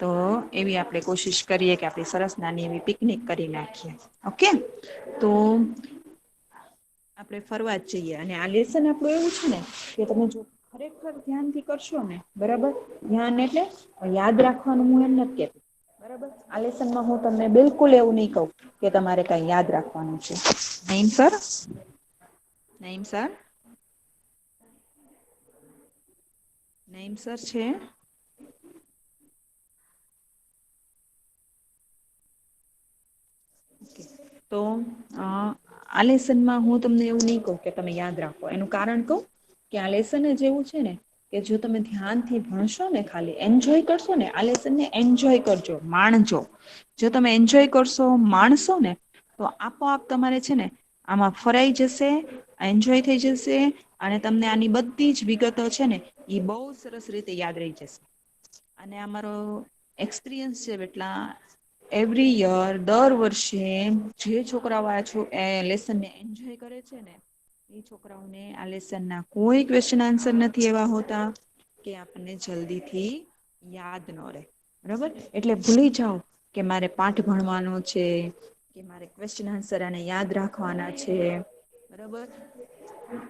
તો એવી આપણે કોશિશ કરીએ કે આપણે સરસ નાની એવી પિકનિક કરી નાખીએ. ઓકે તો આપણે ફરવા જ જઈએ અને આ લેસન આપણું એવું છે ને કે તમે જો ખરેખર ધ્યાનથી કરશો ને બરાબર ધ્યાન એટલે યાદ રાખવાનું હું એમ નથી કેતી બરાબર આ લેસનમાં હું તમને બિલકુલ એવું નહી કહું કે તમારે કઈ યાદ રાખવાનું છે. નઈન sir Naeem sir Naeem sir છે. તો આ લેસનમાં હું તમને એવું નહી કહું કે તમે યાદ રાખો એનું કારણ કહું કે આ લેસન જ એવું છે ને કે જો તમે ધ્યાનથી ભણશો ને ખાલી એન્જોય કરશો ને આ લેસન ને એન્જોય કરજો માણજો જો તમે એન્જોય કરશો માણશો ને તો આપોઆપ તમારે છે ને આમાં ફરાઈ જશે એન્જોય થઈ જશે અને તમને આની બધી જ વિગતો છે ને એ બહુ સરસ રીતે યાદ રહી જશે. અને અમારો એક્સપિરિયન્સ છે એટલા એવરી યર દર વર્ષે જે છોકરાઓ આ લેસનને એન્જોય કરે છે ને એ છોકરાઓને આ લેસન ના કોઈ ક્વેશ્ચન આન્સર નથી એવા હોતા કે આપણને જલ્દી થી યાદ ન રે બરાબર એટલે ભૂલી જાઓ કે મારે પાઠ ભણવાનો છે કે મારે ક્વેશ્ચન આન્સર આને યાદ રાખવાના છે બરાબર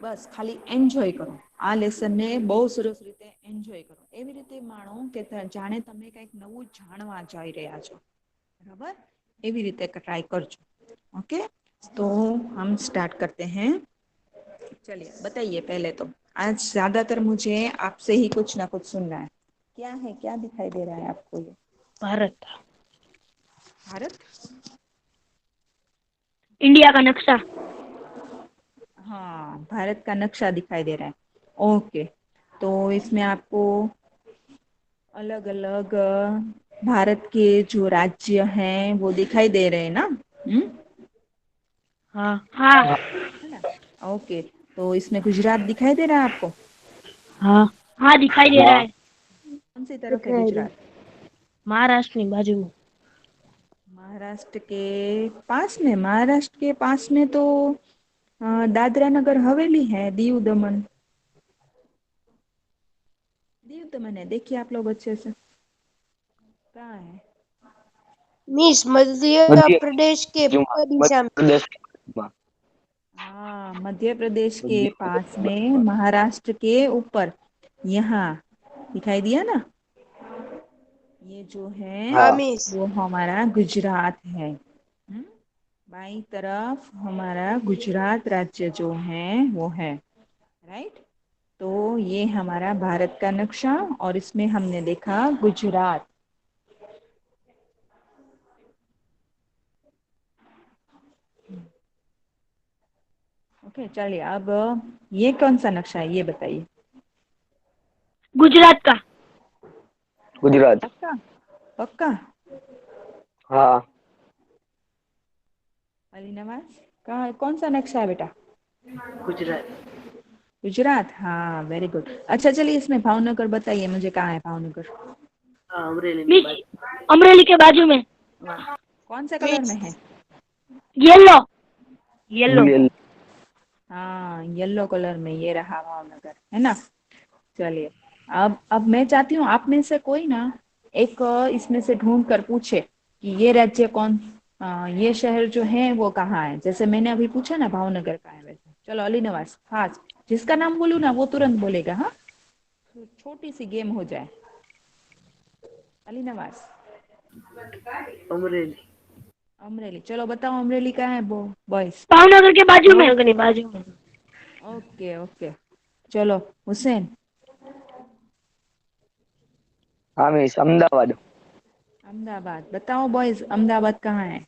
બસ ખાલી એન્જોય કરો આ લેસન ને બહુ સરસ રીતે એન્જોય કરો એવી રીતે માણો કે જાણે તમે કઈક નવું જાણવા જઈ રહ્યા છો. બરાબર એવી રીતે ટ્રાય કરજો. ओके तो हम स्टार्ट करते हैं. चलिए बताइए पहले तो आज ज्यादातर मुझे आपसे ही कुछ ना कुछ सुनना है. क्या है क्या दिखाई दे रहा है आपको ये भारत भारत इंडिया का नक्शा हाँ भारत का नक्शा दिखाई दे रहा है. ओके तो इसमें आपको अलग अलग भारत के जो राज्य हैं वो दिखाई दे रहे हैं ना. हाँ हाँ है ना. ओके तो इसमें गुजरात दिखाई दे रहा है आपको. हाँ हाँ दिखाई दे रहा है. कौन सी तरफ है गुजरात. महाराष्ट्र ની बाजू में महाराष्ट्र के पास में महाराष्ट्र के पास में तो दादरा नगर हवेली है दीव दमन दीव दमन है देखिए आप लोग अच्छे से कहाँ है. मिस मध्य प्रदेश के पूर्व दिशा में हाँ मध्य प्रदेश के पास में महाराष्ट्र के ऊपर यहाँ दिखाई दिया ना. ये जो है हाँ मिस वो हमारा गुजरात है. बाई तरफ हमारा गुजरात राज्य जो है वो है राइट. तो ये हमारा भारत का नक्शा और इसमें हमने देखा गुजरात. ओके चलिए अब ये कौन सा नक्शा है ये बताइए. गुजरात का गुजरात. पक्का पक्का. हाँ अली नवाज कहाँ कौन सा नक्शा है बेटा. गुजरात गुजरात हाँ वेरी गुड. अच्छा चलिए इसमें भावनगर बताइए मुझे कहाँ है भावनगर. मिस अमरेली के बाजू में वाह कौन से कलर में मिस है. येलो येलो हाँ येलो कलर में ये रहा भावनगर है ना. चलिए अब मैं चाहती हूँ आप में से कोई ना एक इसमें से ढूंढ कर पूछे कि ये राज्य कौन ये शहर जो है वो कहाँ है. जैसे मैंने अभी पूछा ना भावनगर का है वैसे. चलो अली नवाज फास्ट जिसका नाम बोलूँ ना वो तुरंत बोलेगा. हाँ छोटी सी गेम हो जाए. अली नवाज अमरेली अमरेली चलो बताओ अमरेली कहाँ है वो बॉयज. भावनगर के बाजू में भावनगर के बाजू में ओके ओके चलो हुसैन. हाँ मिस अहमदाबाद. अहमदाबाद बताओ बॉयज अहमदाबाद कहाँ है.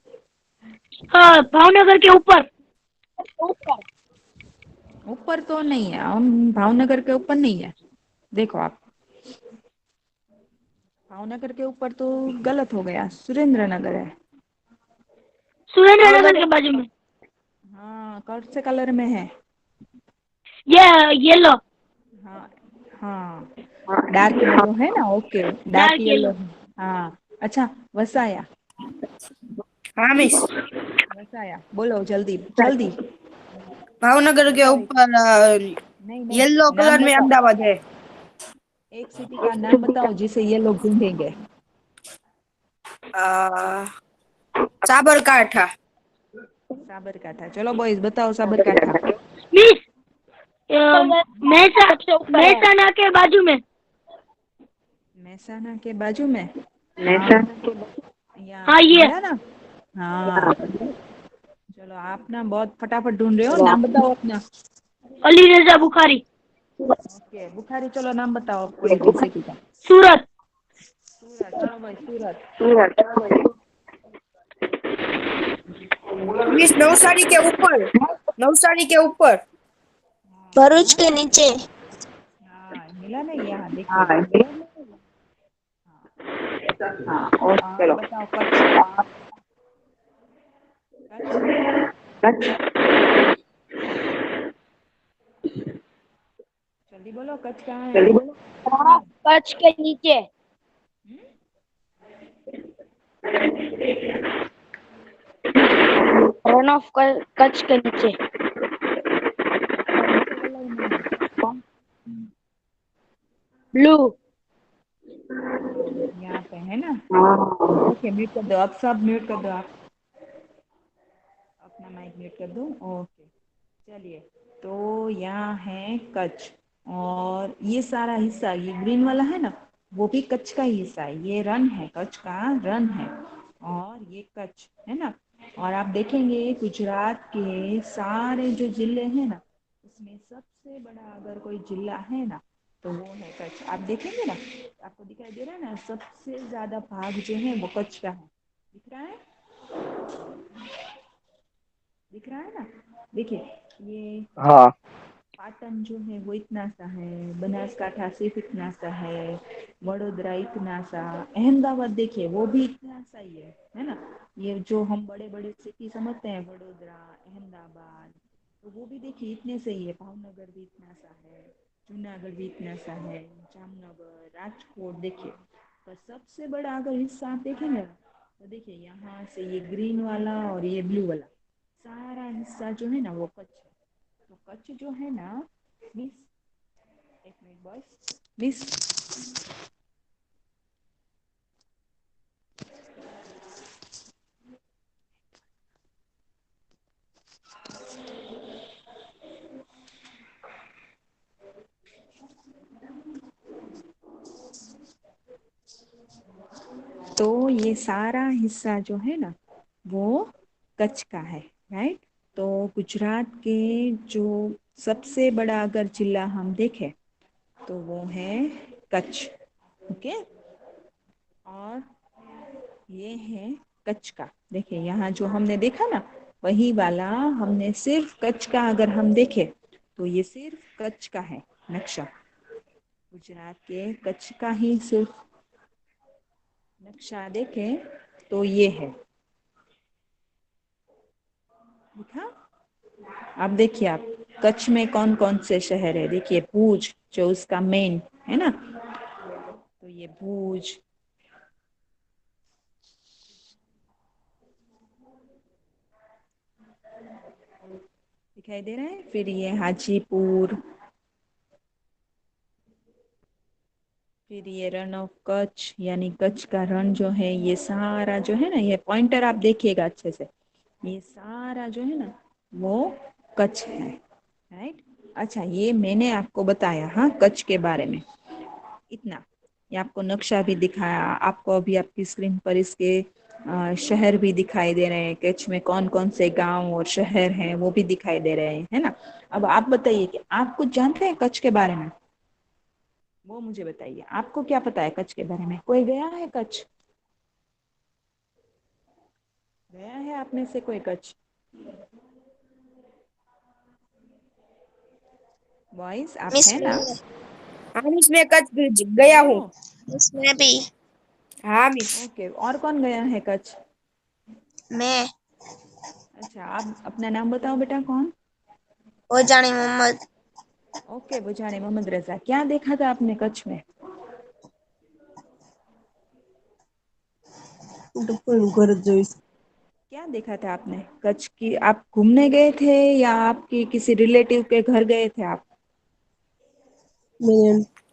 हाँ भावनगर के ऊपर ऊपर तो नहीं है हम भावनगर के ऊपर नहीं है. देखो आप भावनगर के ऊपर तो गलत हो गया सुरेंद्र नगर है. सुरेंद्र नगर के बाजू में हाँ कौन से कलर में है. ये येलो हाँ हाँ डार्क येलो है ना. Okay dark yellow. हाँ अच्छा वसाया हाँ मिस वसाया बोलो जल्दी जल्दी. भावनगर के बताओ ऊपर नहीं नहीं येलो नाम कलर में बताओ. अहमदाबाद है. एक सिटी का नाम बताओ जिसे ये लोग ढूंढेंगे. साबरकाठा। साबरकाठा। चलो बॉयज बताओ साबरकाठा। मिस ऊपर है। महसाना के बाजू में। महसाना के बाजू में। यहाँ हाँ ये मिला ना। हाँ चलो आप ना बहुत फटाफट ढूंढ रहे हो, नाम बताओ अपना। अली रजा बुखारी। ओके बुखारी, चलो नाम बताओ कोई भी सिटी का। सूरत। सूरत, चलो भाई सूरत। मिस नवसारी के ऊपर। नवसारी के ऊपर। भरूच के नीचे। हाँ मिला नहीं, यहाँ देखिए। हाँ और आप चलो। बताओ कच्छ। कच्छ। जल्दी बोलो कच्छ कहाँ है। कच्छ के नीचे। रन ऑफ कच्छ के नीचे। कौन से कलर में है। ब्लू। यहाँ पे है ना। ओके म्यूट कर दो, अब सब म्यूट कर दो आप। अपना माइक म्यूट कर दो। ओके चलिए, तो यहाँ है कच्छ, और ये सारा हिस्सा ये ग्रीन वाला है ना, वो भी कच्छ का ही हिस्सा है। ये रन है, कच्छ का रन है, और ये कच्छ है ना। और आप देखेंगे गुजरात के सारे जो जिले हैं ना, उसमें सबसे बड़ा अगर कोई जिला है ना, तो वो है कच्छ। आप देखेंगे ना, आपको दिखाई दे रहा है ना, सबसे ज्यादा भाग जो है वो कच्छ का है। दिख रहा है, दिख रहा है ना। देखिए ये हाँ पाटन जो है वो इतना सा है, बनासकांठा सिर्फ इतना सा है, वडोदरा इतना सा, अहमदाबाद देखिए वो भी इतना सा ही है ना। ये जो हम बड़े बड़े सिटी समझते हैं, वडोदरा, अहमदाबाद, तो वो भी देखिए इतने से ही है। भावनगर भी इतना सा है, जूनागढ़ भी इतना सा है, जामनगर, राजकोट देखिए। पर सबसे बड़ा अगर हिस्सा आप देखेंगे ना, तो देखिए यहाँ से ये ग्रीन वाला और ये ब्लू वाला सारा हिस्सा जो है ना वो कच्छ है। तो कच्छ जो है ना मिस, एक मिनट बॉयस, मिस तो ये सारा हिस्सा जो है ना वो कच्छ का है, राइट। तो गुजरात के जो सबसे बड़ा अगर जिला हम देखें तो वो है कच्छ। ओके, और ये है कच्छ का। देखिए यहाँ जो हमने देखा ना, वही वाला हमने सिर्फ कच्छ का अगर हम देखें तो ये सिर्फ कच्छ का है नक्शा। गुजरात के कच्छ का ही सिर्फ नक्शा देखें तो ये है, देखा। अब देखिए आप, कच्छ में कौन कौन से शहर है। देखिए भूज जो उसका मेन है ना, तो ये भूज, दिखाई दे रहा है। फिर ये हाजीपुर, फिर ये रन ऑफ कच्छ, यानी कच्छ का रण जो है, ये सारा जो है ना, ये पॉइंटर आप देखिएगा अच्छे से, ये सारा जो है ना वो कच्छ है, राइट। अच्छा ये मैंने आपको बताया हाँ कच्छ के बारे में इतना, ये आपको नक्शा भी दिखाया, आपको अभी आपकी स्क्रीन पर इसके शहर भी दिखाई दे रहे हैं, कच्छ में कौन कौन से गांव और शहर हैं वो भी दिखाई दे रहे हैं, है ना। अब आप बताइए कि आप कुछ जानते हैं कच्छ के बारे में, वो मुझे बताइए। आपको क्या पता है कच्छ के बारे में, कोई गया है कच्छ, गया है आप में से कोई कच्छ, बॉयज आप मिस है ना। मैं। हाँ मिस मैं कच्छ गया गए हूँ। हो, मिस मैं भी। हाँ मिस। ओके। और कौन गया है कच्छ। मैं। अच्छा आप अपना नाम बताओ बेटा, कौन। ओ जानी मोहम्मद। ओके बुझानी मोहम्मद रजा। क्या देखा था आपने कच्छ में, क्या देखा था आपने कच्छ की। आप घूमने गए थे या आपकी किसी रिलेटिव के घर गए थे आप।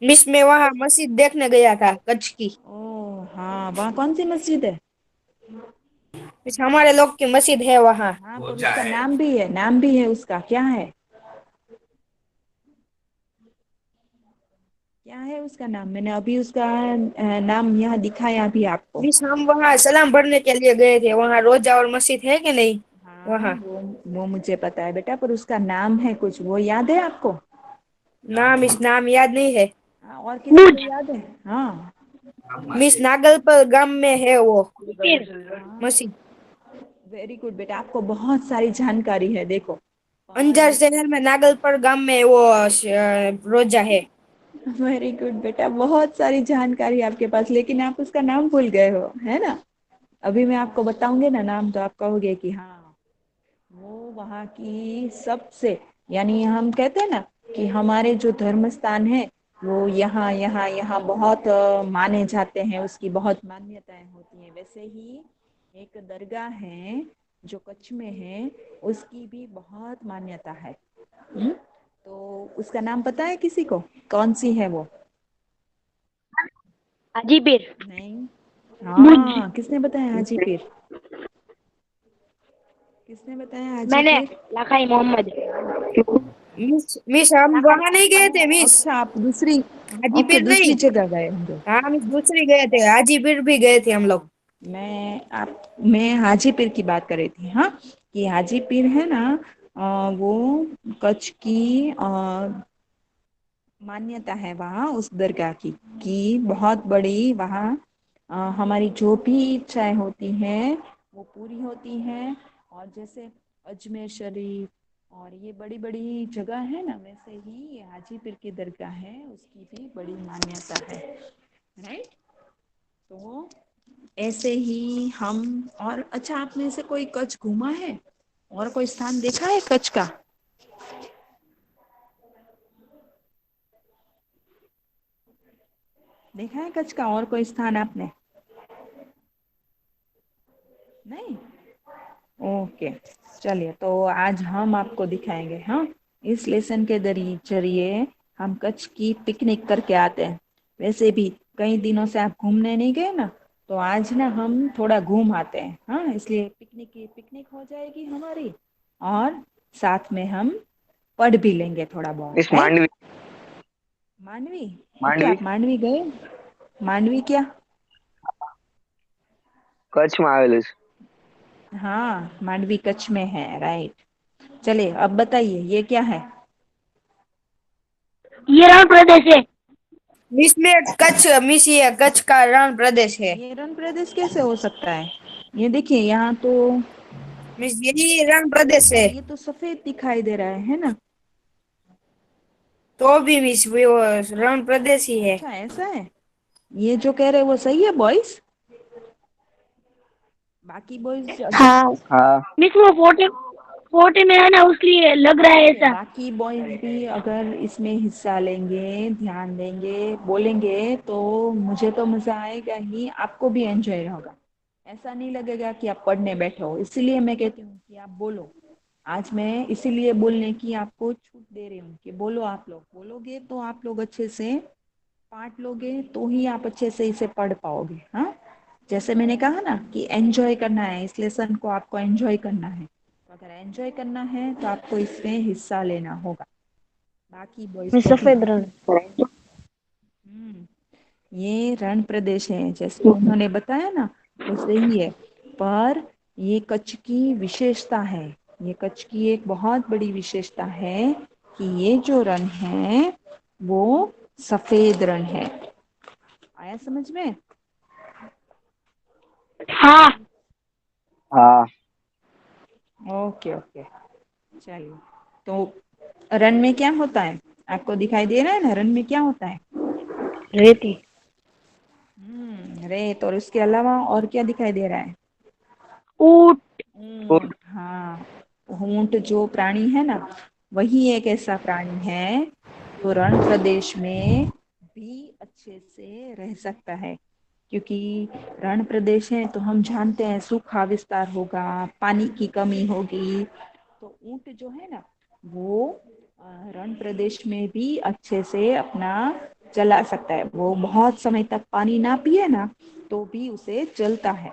मिस मैं वहाँ मस्जिद देखने गया था कच्छ की। ओह हाँ, वहाँ कौन सी मस्जिद है। मीन्स हमारे लोग की मस्जिद है वहाँ। हाँ, पर उसका नाम भी है, नाम भी है उसका, क्या है? क्या है उसका नाम? मैंने अभी उसका नाम यहाँ दिखाया अभी आपको। मीन्स हम वहाँ सलाम भरने के लिए गए थे, वहाँ रोजा और मस्जिद है कि नहीं? हाँ, वहाँ वो मुझे पता है बेटा, पर उसका नाम है कुछ, वो याद है आपको? नाम, इस नाम याद नहीं है। हाँ, और किसी को बुज। याद है? हाँ। मीन्स नागलपर गांव में है वो फिर हाँ, मस्जिद। वेरी गुड बेटा, आपको बहुत सारी जानकारी है, देखो। अंजार पर शहर में नागलपर गांव में वो रोजा है। वेरी गुड बेटा, बहुत सारी जानकारी आपके पास, लेकिन आप उसका नाम भूल गए हो, है ना? अभी मैं आपको बताऊंगी ना नाम, तो आप कहोगे कि हाँ, वो वहाँ की सबसे, यानी हम कहते हैं ना कि हमारे जो धर्म स्थान है वो यहाँ यहाँ यहाँ बहुत माने जाते हैं, उसकी बहुत मान्यताएं होती हैं। वैसे ही एक दरगाह है जो कच्छ में है, उसकी भी बहुत मान्यता है। तो उसका नाम पता है किसी को? कौन सी है वो? हाजीपीर। नहीं। बुज। हाँ, किसने बताया हाजी पीर? किसने बताया हाजी मैंने पीर? लखाई मोहम्मद। मिस मिस हम लखाई वहां नहीं गए थे मिस। अच्छा, आप दूसरी, ओके, हाजीपीर नहीं। दूसरी जगह गए होंगे। हाँ मिस दूसरी गए थे, हाजीपीर भी गए थे हम लोग। हाँ, मैं हाजी पीर की बात कर रही थी। हाँ, कि हाजी पीर है ना, वो कच्छ की मान्यता है वहाँ उस दरगाह की, कि बहुत बड़ी वहाँ हमारी जो भी इच्छाएं होती हैं वो पूरी होती हैं। और जैसे अजमेर शरीफ और ये बड़ी बड़ी जगह है ना, वैसे ही ये हाजी पीर की दरगाह है, उसकी भी बड़ी मान्यता है। राइट। तो ऐसे ही हम, और अच्छा, आप में से कोई कच्छ घूमा है और कोई स्थान देखा है कच्छ का? देखा है कच्छ का और कोई स्थान आपने? नहीं। ओके, चलिए, तो आज हम आपको दिखाएंगे। हाँ, इस लेसन के जरिए हम कच्छ की पिकनिक करके आते हैं। वैसे भी कई दिनों से आप घूमने नहीं गए ना, तो आज ना हम थोड़ा घूम आते हैं। हाँ, इसलिए पिकनिक की पिकनिक हो जाएगी हमारी, और साथ में हम पढ़ भी लेंगे थोड़ा बहुत, इस है? मांडवी मांडवी? ओके, मांडवी आप मांडवी गए? मांडवी क्या? કચ્છમાં આવેલું છે। हाँ, मांडवी कच्छ में है, राइट। चलिए, अब बताइए ये क्या है? ये रण प्रदेश है। मिस में कच्छ, मिस ये कच्छ का रण प्रदेश है। ये रण प्रदेश कैसे हो सकता है? ये देखिए यहाँ तो, मिस यही रण प्रदेश है। ये तो सफेद दिखाई दे रहा है ना? तो भी मिस वो रण प्रदेश ही है। अच्छा, ऐसा है? ये जो कह रहे हैं वो सही है बॉयज? बाकी बॉयज अगर, हाँ। हाँ। मिस वो फोटे फोटे में है ना, उसलिए लग रहा है ओके, ऐसा। बाकी बॉयज भी अगर इसमें हिस्सा लेंगे, ध्यान देंगे, बोलेंगे, तो मुझे तो मजा आएगा ही, आपको भी एंजॉय होगा। ऐसा नहीं लगेगा कि आप पढ़ने बैठे हो। इसीलिए मैं कहती हूँ कि आप बोलो। आज मैं इसीलिए बोलने की आपको छूट दे रही हूँ कि बोलो। आप लोग बोलोगे तो आप लोग अच्छे से पार्ट लोगे, तो ही आप अच्छे से इसे पढ़ पाओगे। हाँ, जैसे मैंने कहा ना कि एंजॉय करना है, इस लेसन को आपको एंजॉय करना है, तो अगर एंजॉय करना है तो आपको इसमें हिस्सा लेना होगा, बाकी बॉयज मैं को भी। सफेद रण। हम्म, ये रण प्रदेश है, जैसे उन्होंने बताया ना, वो सही है। पर ये कच्छ की विशेषता है, ये कच्छ की एक बहुत बड़ी विशेषता है कि ये जो रण है वो सफेद रण है। आया समझ में? हाँ। हाँ। ओके ओके, चलिए। तो रण में क्या होता है? आपको दिखाई दे रहा है ना, रण में क्या होता है? रेती। रेत, और उसके अलावा और क्या दिखाई दे रहा है? ऊँट। ऊंट। हाँ, ऊंट जो प्राणी है ना, वही एक ऐसा प्राणी है जो रण प्रदेश में भी अच्छे से रह सकता है। क्योंकि रण प्रदेश है तो हम जानते हैं सूखा विस्तार होगा, पानी की कमी होगी। तो ऊंट जो है ना, वो रण प्रदेश में भी अच्छे से अपना चला सकता है। वो बहुत समय तक पानी ना पिए ना तो भी उसे चलता है।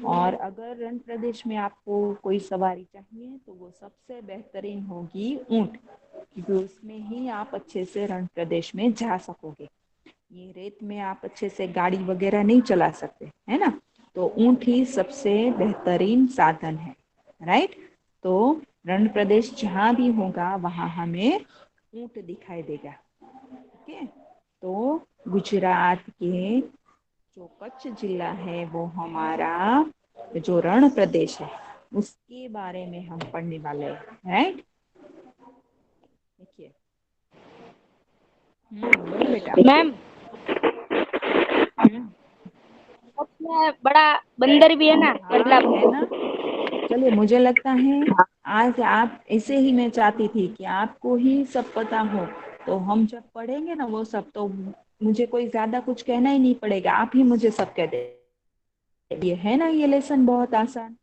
और अगर रण प्रदेश में आपको कोई सवारी चाहिए तो वो सबसे बेहतरीन होगी ऊंट, क्योंकि उसमें ही आप अच्छे से रण प्रदेश में जा सकोगे। ये रेत में आप अच्छे से गाड़ी वगैरह नहीं चला सकते, है ना। तो ऊंट ही सबसे बेहतरीन साधन है, राइट। तो रण प्रदेश जहाँ भी होगा वहाँ हमें ऊंट दिखाई देगा। ओके, तो गुजरात के जो कच्छ जिला है वो हमारा जो रण प्रदेश है उसके बारे में हम पढ़ने वाले हैं, राइट। देखिए, बोलो बेटा। मैम हम्म, उसमें बड़ा बंदर भी है ना, हाँ है बदलापुर। ना। चलिए, मुझे लगता है आज आप ऐसे ही, मैं चाहती थी कि आपको ही सब पता हो। तो हम जब पढ़ेंगे ना वो सब, तो मुझे कोई ज्यादा कुछ कहना ही नहीं पड़ेगा, आप ही मुझे सब कह दे। ये है ना, ये लेसन बहुत आसान।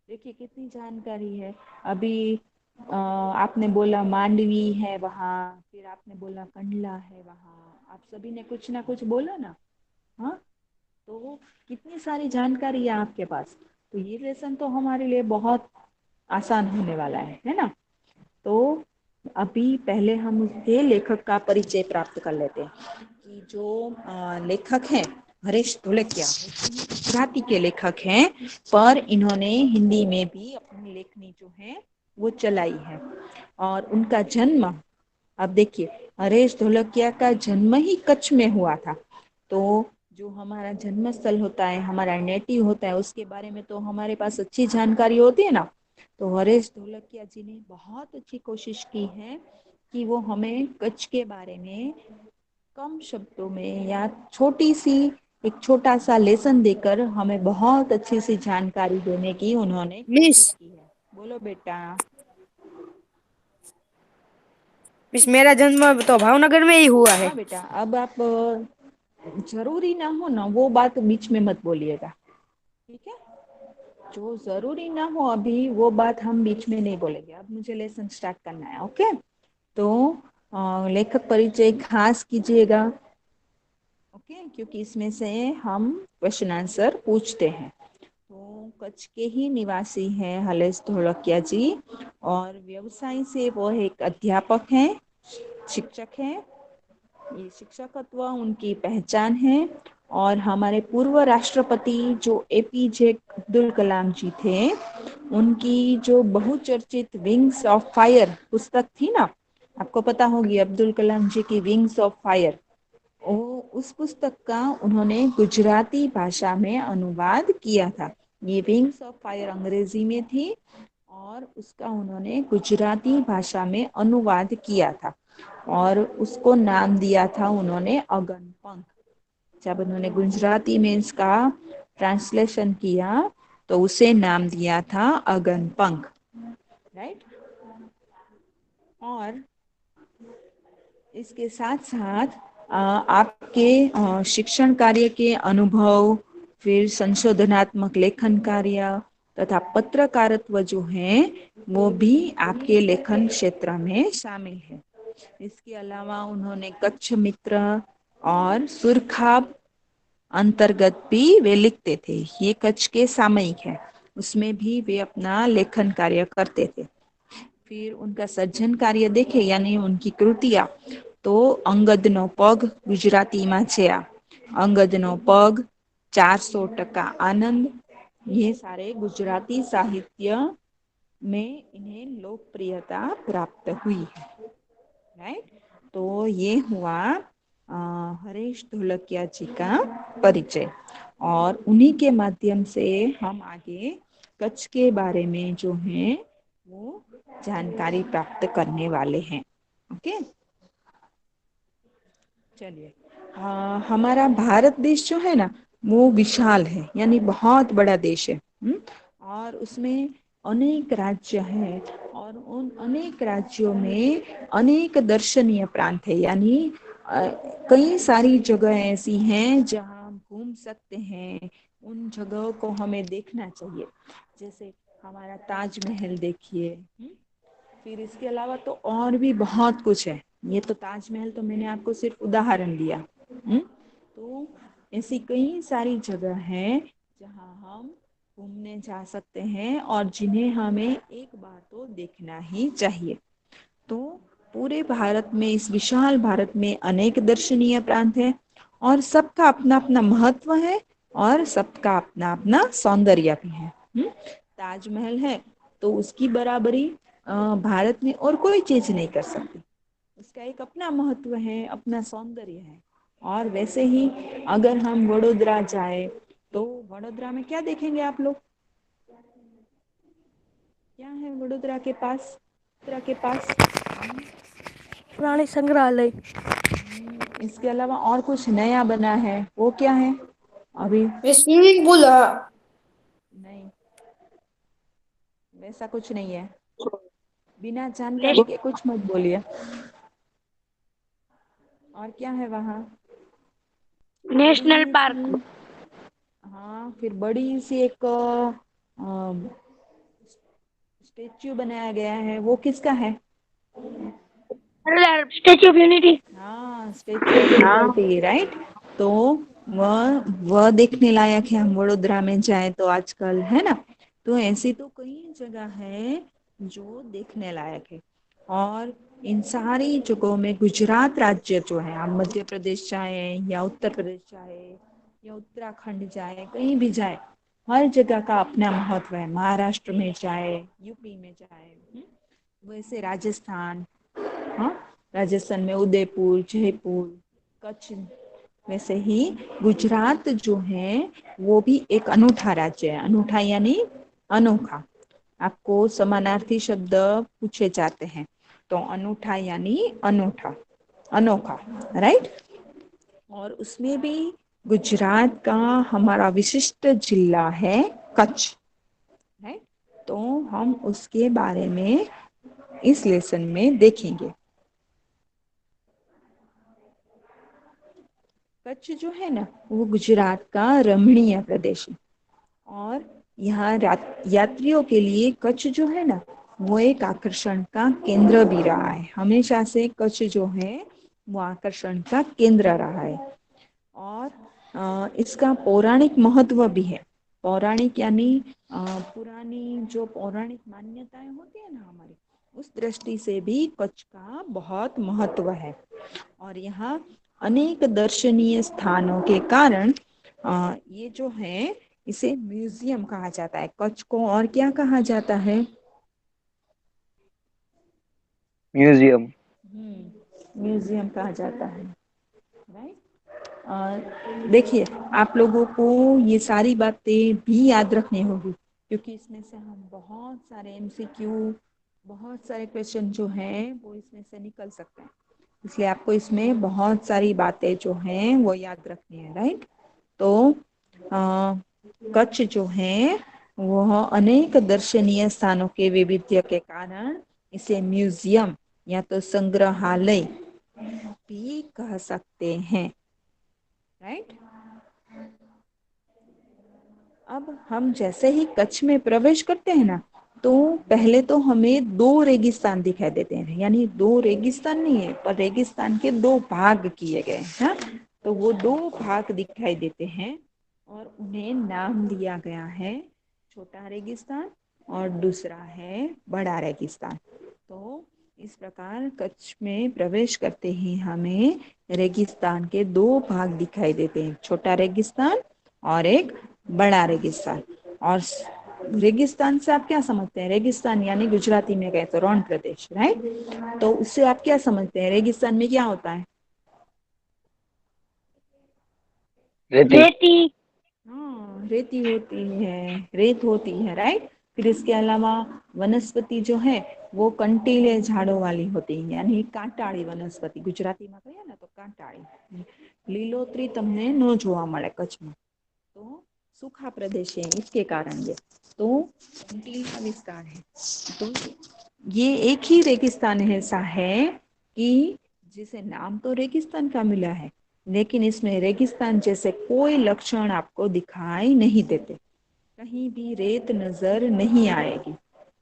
देखिए कितनी जानकारी है। अभी आपने बोला मांडवी है वहाँ, फिर आपने बोला कंडला है वहाँ, आप सभी ने कुछ ना कुछ बोला ना। हाँ, तो कितनी सारी जानकारी है आपके पास। तो ये लेसन तो हमारे लिए बहुत आसान होने वाला है ना। तो अभी पहले हम उसके लेखक का परिचय प्राप्त कर लेते हैं कि जो लेखक हैं हरीश ढोलकिया, गुजराती के लेखक हैं, पर इन्होंने हिंदी में भी अपनी लेखनी जो है वो चलाई है। और उनका जन्म, अब देखिए, हरीश ढोलकिया का जन्म ही कच्छ में हुआ था। तो जो हमारा जन्म स्थल होता है, हमारा नेटिव होता है, उसके बारे में तो हमारे पास अच्छी जानकारी होती है ना। तो हरीश ढोलकिया जी ने बहुत अच्छी कोशिश की है कि वो हमें कच्छ के बारे में कम शब्दों में या छोटी सी एक छोटा सा लेसन देकर हमें बहुत अच्छी सी जानकारी देने की उन्होंने मिस कोशिश की है। बोलो बेटा। मिस मेरा जन्म तो भावनगर में ही हुआ है। हाँ बेटा, अब आप जरूरी ना हो ना वो बात बीच में मत बोलिएगा, ठीक है। जो जरूरी ना हो अभी वो बात हम बीच में नहीं बोलेंगे। अब मुझे लेसन स्टार्ट करना है, ओके। तो लेखक परिचय खास कीजिएगा, ओके, क्योंकि इसमें से हम क्वेश्चन आंसर पूछते हैं। तो कच्छ के ही निवासी हैं हरीश ढोलकिया जी, और व्यवसाय से वो एक अध्यापक हैं, शिक्षक हैं। ये शिक्षकत्व उनकी पहचान है। और हमारे पूर्व राष्ट्रपति जो एपीजे अब्दुल कलाम जी थे, उनकी जो बहुचर्चित विंग्स ऑफ फायर पुस्तक थी ना, आपको पता होगी अब्दुल कलाम जी की विंग्स ऑफ फायर, वो उस पुस्तक का उन्होंने गुजराती भाषा में अनुवाद किया था। ये विंग्स ऑफ फायर अंग्रेजी में थी और उसका उन्होंने गुजराती भाषा में अनुवाद किया था, और उसको नाम दिया था उन्होंने अगन पंख। जब उन्होंने गुजराती में इसका ट्रांसलेशन किया तो उसे नाम दिया था अगन पंख, राइट। और इसके साथ साथ आपके शिक्षण कार्य के अनुभव, फिर संशोधनात्मक लेखन कार्य तथा पत्रकारित्व जो है वो भी आपके लेखन क्षेत्र में शामिल है। इसके अलावा उन्होंने कच्छ मित्र और सुरखाब अंतर्गत भी वे लिखते थे। ये कच्छ के सामयिक है, उसमें भी वे अपना लेखन कार्य करते थे। फिर उनका સર્જન કાર્ય देखे यानी उनकी कृतियां, तो અંગદનો પગ ગુજરાતીમાં છે આ અંગદનો પગ, 400% आनंद, ये सारे गुजराती साहित्य में इन्हें लोकप्रियता प्राप्त हुई है, राइट। तो ये हुआ हरीश ढोलकिया जी का परिचय, और उन्हीं के माध्यम से हम आगे कच्छ के बारे में जो है वो जानकारी प्राप्त करने वाले हैं, ओके। चलिए, हमारा भारत देश जो है ना वो विशाल है, यानी बहुत बड़ा देश है। और उसमें अनेक राज्य हैं, और उन अनेक राज्यों में अनेक दर्शनीय प्रांत है, यानी कई सारी जगह ऐसी हैं जहाँ हम घूम सकते हैं। उन जगहों को हमें देखना चाहिए। जैसे हमारा ताजमहल देखिए, फिर इसके अलावा तो और भी बहुत कुछ है। ये तो ताजमहल तो मैंने आपको सिर्फ उदाहरण दिया। तो ऐसी कई सारी जगह हैं जहाँ हम घूमने जा सकते हैं और जिन्हें हमें एक बार तो देखना ही चाहिए। तो पूरे भारत में, इस विशाल भारत में अनेक दर्शनीय प्रांत हैं और सबका अपना अपना महत्व है और सबका अपना अपना सौंदर्य भी है। ताजमहल है तो उसकी बराबरी भारत में और कोई चीज नहीं कर सकती। उसका एक अपना महत्व है, अपना सौंदर्य है। और वैसे ही अगर हम वडोदरा जाए तो वडोदरा में क्या देखेंगे आप लोग? क्या है वडोदरा के पास? वडोदरा के पास प्राणी संग्रहालय। इसके अलावा और कुछ नया बना है, वो क्या है अभी? Swimming pool. नहीं, वैसा कुछ नहीं है। बिना जानकारी के कुछ मत बोलिए। और क्या है वहाँ? नेशनल बड़ी पार्क। सी, हाँ, फिर बड़ी सी एक स्टेच्यू बनाया गया है, वो किसका है? Statue of unity. हाँ, स्टेच्यू ऑफ लिबर्टी, राइट। तो वह देखने लायक है। हम वडोदरा में जाए तो आजकल, है ना। तो ऐसी तो कई जगह है जो देखने लायक है। और इन सारी जगहों में गुजरात राज्य जो है, आप मध्य प्रदेश जाए या उत्तर प्रदेश जाए या उत्तराखंड जाए, कहीं भी जाए, हर जगह का अपना महत्व है। महाराष्ट्र में जाए, यूपी में जाए, वैसे राजस्थान, हाँ, राजस्थान में उदयपुर, जयपुर, कच्छ, वैसे ही गुजरात जो है वो भी एक अनूठा राज्य है। अनूठा यानी अनोखा। आपको समानार्थी शब्द पूछे जाते हैं तो अनूठा यानी अनोठा, अनोखा, राइट। और उसमें भी गुजरात का हमारा विशिष्ट जिला है कच्छ, राइट। तो हम उसके बारे में इस लेसन में देखेंगे। कच्छ जो है ना, वो गुजरात का रमणीय प्रदेश है। और यहाँ यात्रियों के लिए कच्छ जो है ना, वो एक आकर्षण का केंद्र भी रहा है। हमेशा से कच्छ जो है वो आकर्षण का केंद्र रहा है। और इसका पौराणिक महत्व भी है। पौराणिक यानी पुरानी जो पौराणिक मान्यताएं होती है ना हमारी, उस दृष्टि से भी कच्छ का बहुत महत्व है। और यहाँ अनेक दर्शनीय स्थानों के कारण ये जो है इसे म्यूजियम कहा जाता है। कच्छ को और क्या कहा जाता है? म्यूजियम। म्यूजियम कहा जाता है, राइट। देखिए, आप लोगों को ये सारी बातें भी याद रखनी होगी क्योंकि इसमें से हम बहुत सारे एमसीक्यू, बहुत सारे क्वेश्चन जो हैं वो इसमें से निकल सकते हैं। इसलिए आपको इसमें बहुत सारी बातें जो हैं वो याद रखनी है, राइट। तो कच्छ जो है वह अनेक दर्शनीय स्थानों के वैविध्य के कारण इसे म्यूजियम या तो संग्रहालय भी कह सकते हैं, राइट। अब हम जैसे ही कच्छ में प्रवेश करते हैं ना, तो पहले तो हमें दो रेगिस्तान दिखाई देते हैं। यानी दो रेगिस्तान नहीं है, पर रेगिस्तान के दो भाग किए गए हैं। तो वो दो भाग दिखाई देते हैं और उन्हें नाम दिया गया है छोटा रेगिस्तान और दूसरा है बड़ा रेगिस्तान। तो इस प्रकार कच्छ में प्रवेश करते ही हमें रेगिस्तान के दो भाग दिखाई देते हैं, छोटा रेगिस्तान और एक बड़ा रेगिस्तान। और रेगिस्तान से आप क्या समझते हैं? रेगिस्तान यानी गुजराती में कहें तो रण प्रदेश, राइट। तो उससे आप क्या समझते हैं? रेगिस्तान में क्या होता है? रेती। रेती। हाँ, रेती होती है, रेत होती है, राइट। फिर इसके अलावा वनस्पति जो है वो कंटीले झाड़ों वाली होती है, यानी कांटाળી वनस्पति। गुजराती में कहिए ना तो कांटाળી। લીલોતરી તમને ન જોવા મળે કચ્છમાં, तो सूखा प्रदेश है इसके कारण ये। तो कंटीला विस्तार है। तो ये एक ही रेगिस्तान ऐसा है कि जिसे नाम तो रेगिस्तान का मिला है, लेकिन इसमें रेगिस्तान जैसे कोई लक्षण आपको दिखाई नहीं देते। कहीं भी रेत नजर नहीं आएगी।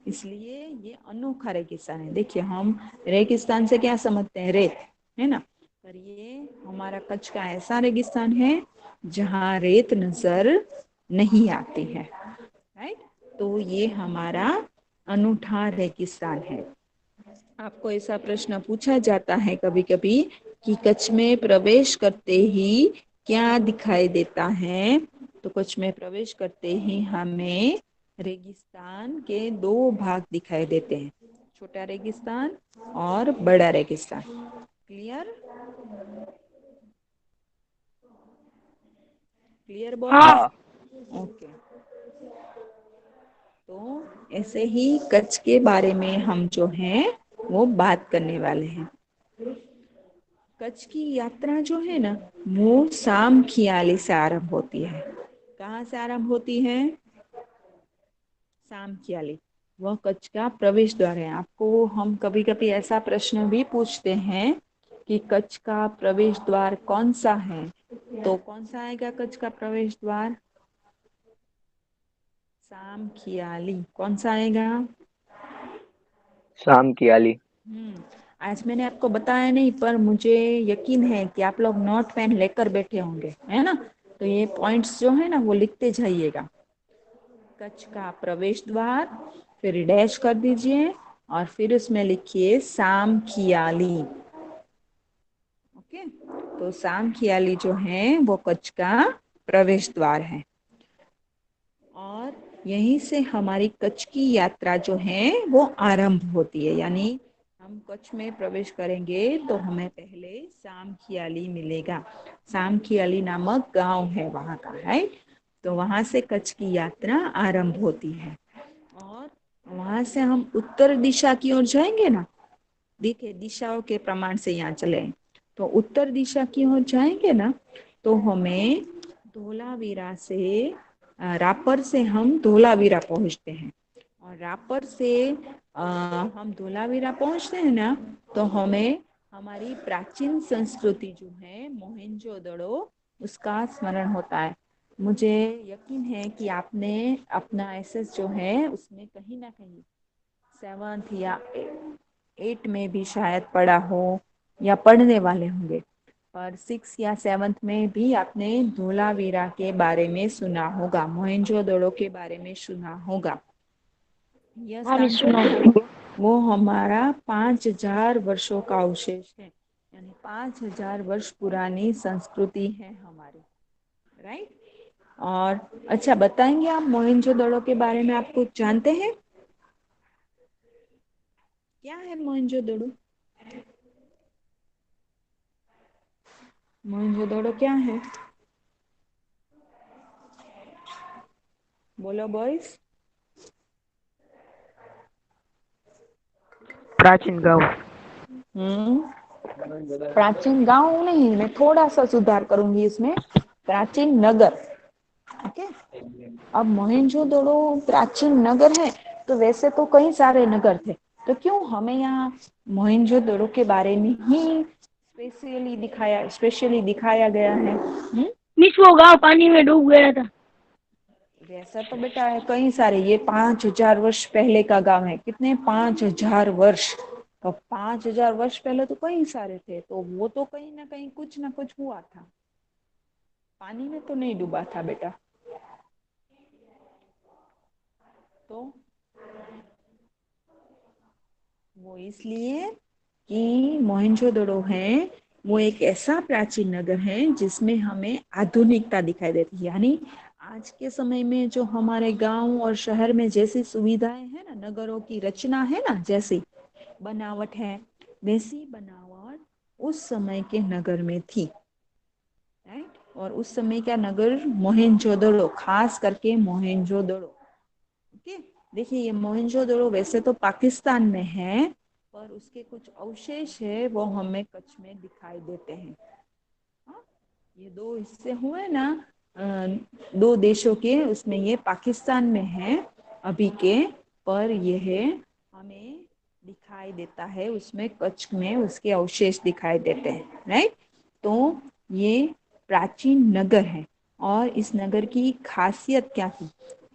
इसलिए ये अनोखा रेगिस्तान है। देखिए हम रेगिस्तान से क्या समझते हैं, रेत, है ना, पर ये हमारा कच्छ का ऐसा रेगिस्तान है जहाँ रेत नजर नहीं आती है, राइट। तो ये हमारा अनूठा रेगिस्तान है। आपको ऐसा प्रश्न पूछा जाता है कभी कभी कि कच्छ में प्रवेश करते ही क्या दिखाई देता है, तो कच्छ में प्रवेश करते ही हमें रेगिस्तान के दो भाग दिखाई देते हैं, छोटा रेगिस्तान और बड़ा रेगिस्तान। क्लियर? Clear boys? हाँ। हाँ। ओके। तो ऐसे ही कच्छ के बारे में हम जो हैं वो बात करने वाले हैं। कच्छ की यात्रा जो है ना वो साम खियाली से आरंभ होती है। कहाँ से आरंभ होती है? साम खियाली, वह कच्छ का प्रवेश द्वार है। आपको हम कभी कभी ऐसा प्रश्न भी पूछते हैं कि कच्छ का प्रवेश द्वार कौन सा है, तो कौन सा आएगा कच्छ का प्रवेश द्वार? साम खियाली। कौन सा आएगा? शाम की आली। आज मैंने आपको बताया नहीं, पर मुझे यकीन है कि आप लोग नोट पेन लेकर बैठे होंगे, है ना, तो ये पॉइंट्स जो है ना वो लिखते जाइएगा। कच्छ का प्रवेश द्वार, फिर डैश कर दीजिए और फिर उसमें लिखिए साम खियाली। ओके, तो साम खियाली जो है वो कच्छ का प्रवेश द्वार है और यहीं से हमारी कच्छ की यात्रा जो है वो आरंभ होती है। यानी हम कच्छ में प्रवेश करेंगे तो हमें पहले साम खियाली मिलेगा। साम खियाली नामक गांव है वहाँ का, है। तो वहाँ से कच्छ की यात्रा आरंभ होती है और वहाँ से हम उत्तर दिशा की ओर जाएंगे ना। देखिए दिशाओं के प्रमाण से यहाँ चले, तो उत्तर दिशा की ओर जाएंगे ना तो हमें धोलावीरा से रापर से हम धोलावीरा पहुंचते हैं और रापर से हम धोलावीरा पहुंचते हैं ना तो हमें हमारी प्राचीन संस्कृति जो है मोहेंजोदड़ो उसका स्मरण होता है। मुझे यकीन है कि आपने अपना एसएस जो है उसमें कहीं ना कहीं 7th या 8 में भी शायद पढ़ा हो या पढ़ने वाले होंगे, पर 6 या 7th में भी आपने धोलावीरा के बारे में सुना होगा, मोहेंजोदड़ो के बारे में सुना होगा। यह हाँ स्थान मिस जो सुना। है ना वो हमारा 5000 वर्षों का अवशेष है, यानी 5000 वर्ष पुरानी संस्कृति है हमारी, राइट। और अच्छा बताएंगे आप मोहेंजोदड़ो के बारे में, आप कुछ जानते हैं? क्या है मोहेंजोदड़ो? मोहेंजोदड़ो क्या है? बोलो बॉयज। प्राचीन गांव। प्राचीन गांव नहीं, मैं थोड़ा सा सुधार करूंगी इसमें, प्राचीन नगर। ओके, अब मोहेंजोदड़ो प्राचीन नगर है तो वैसे तो कई सारे नगर थे, तो क्यों हमें यहाँ मोहेंजोदड़ो के बारे में ही स्पेशली दिखाया गया है? मिस वो गाँव पानी में डूब गया था। वैसा तो बेटा है कई सारे, ये 5000 वर्ष पहले का गांव है। कितने? 5000 वर्ष। तो 5000 वर्ष पहले तो कई सारे थे, तो वो तो कहीं ना कुछ हुआ था, पानी में तो नहीं डूबा था बेटा। तो वो इसलिए कि मोहेंजोदड़ो है वो एक ऐसा प्राचीन नगर है जिसमें हमें आधुनिकता दिखाई देती है। यानी आज के समय में जो हमारे गांव और शहर में जैसी सुविधाएं है ना, नगरों की रचना है ना, जैसी बनावट है, वैसी बनावट उस समय के नगर में थी, राइट। और उस समय का नगर मोहेंजोदड़ो, खास करके मोहेंजोदड़ो। ओके, देखिए ये मोहेंजोदड़ो वैसे तो पाकिस्तान में है, पर उसके कुछ अवशेष है वो हमें कच्छ में दिखाई देते हैं। हाँ? ये दो हिस्से हुए ना, दो देशों के, उसमें ये पाकिस्तान में है अभी के, पर यह हमें दिखाई देता है, उसमें कच्छ में उसके अवशेष दिखाई देते हैं, राइट। तो ये प्राचीन नगर है और इस नगर की खासियत क्या थी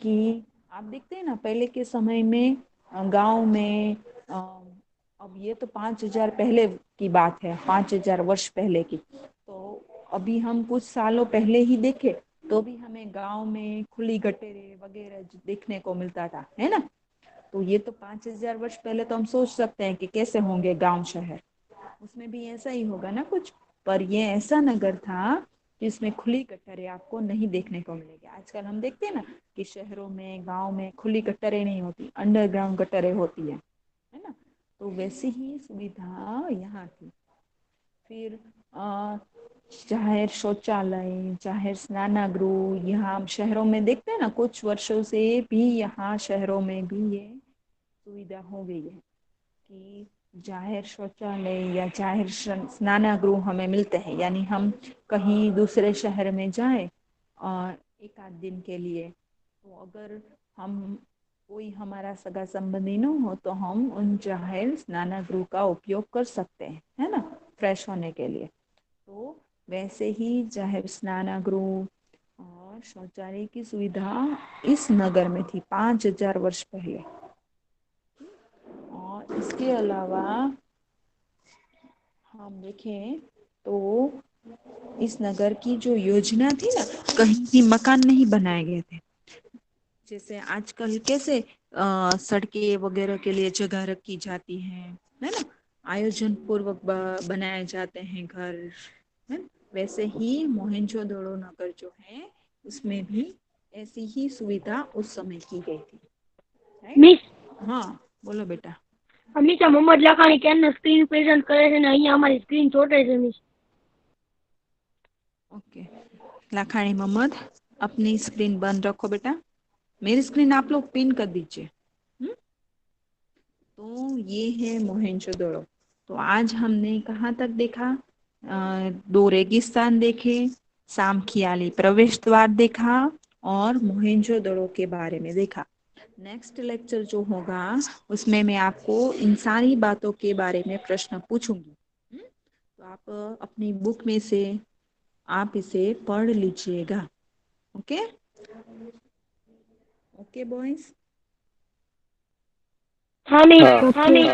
कि आप देखते हैं ना पहले के समय में गांव में अब ये तो 5,000 पहले की बात है, 5,000 वर्ष पहले की। तो अभी हम कुछ सालों पहले ही देखे तो भी हमें गांव में खुली गटेरे वगैरह देखने को मिलता था, है ना। तो ये तो 5,000 वर्ष पहले, तो हम सोच सकते हैं कि कैसे होंगे गांव शहर, उसमें भी ऐसा ही होगा ना कुछ। पर ये ऐसा नगर था जिसमें खुली गटरें आपको नहीं देखने को मिलेगी। आजकल हम देखते हैं ना कि शहरों में, गांव में खुली गटरें नहीं होती, अंडरग्राउंड गटरें होती है ना। तो वैसी ही सुविधा यहाँ थी। फिर जाहिर शौचालय, जाहिर स्नानागृह, यहाँ हम शहरों में देखते हैं ना, कुछ वर्षों से भी यहाँ शहरों में भी ये सुविधा हो गई है कि जाहिर शौचालय या जाहिर स्नानागृह हमें मिलते हैं। यानी हम कहीं दूसरे शहर में जाए और एक आध दिन के लिए, तो अगर हम कोई हमारा सगा संबंधी न हो तो हम उन जाहिर स्नानागृह का उपयोग कर सकते हैं, है ना, फ्रेश होने के लिए। तो वैसे ही जाहिर स्नानागृह और शौचालय की सुविधा इस नगर में थी 5,000 वर्ष पहले। और इसके अलावा हम देखें तो इस नगर की जो योजना थी ना, कहीं भी मकान नहीं बनाए गए थे। जैसे आजकल कैसे सड़कें वगैरह के लिए जगह रखी जाती है ना, आयोजन पूर्वक बनाए जाते हैं घर, है। वैसे ही मोहनजोदड़ो नगर जो है उसमें भी ऐसी ही सुविधा उस समय की गई थी, राइट। मिस हाँ बोलो बेटा। અમીષા મોહમ્મદ લાખાણી ક્યાંના સ્ક્રીન પ્રેઝન્ટ કરે છે ને અહીંયા અમારી સ્ક્રીન ચોટે છે મિસ. ओके, लाखानी मोहम्मद अपनी स्क्रीन बंद रखो बेटा, मेरी स्क्रीन आप लोग पिन कर दीजिए। तो ये है मोहनजोदड़ो। तो आज हमने कहाँ तक देखा? 2 रेगिस्तान देखे, सामखियाली प्रवेश द्वार देखा और मोहनजोदड़ो के बारे में देखा। नेक्स्ट लेक्चर जो होगा उसमें मैं आपको इन सारी बातों के बारे में प्रश्न पूछूंगी। तो आप अपनी बुक में से आप इसे पढ़ लीजिएगा। Okay okay boys. હા મિસ हाँ ઓકે.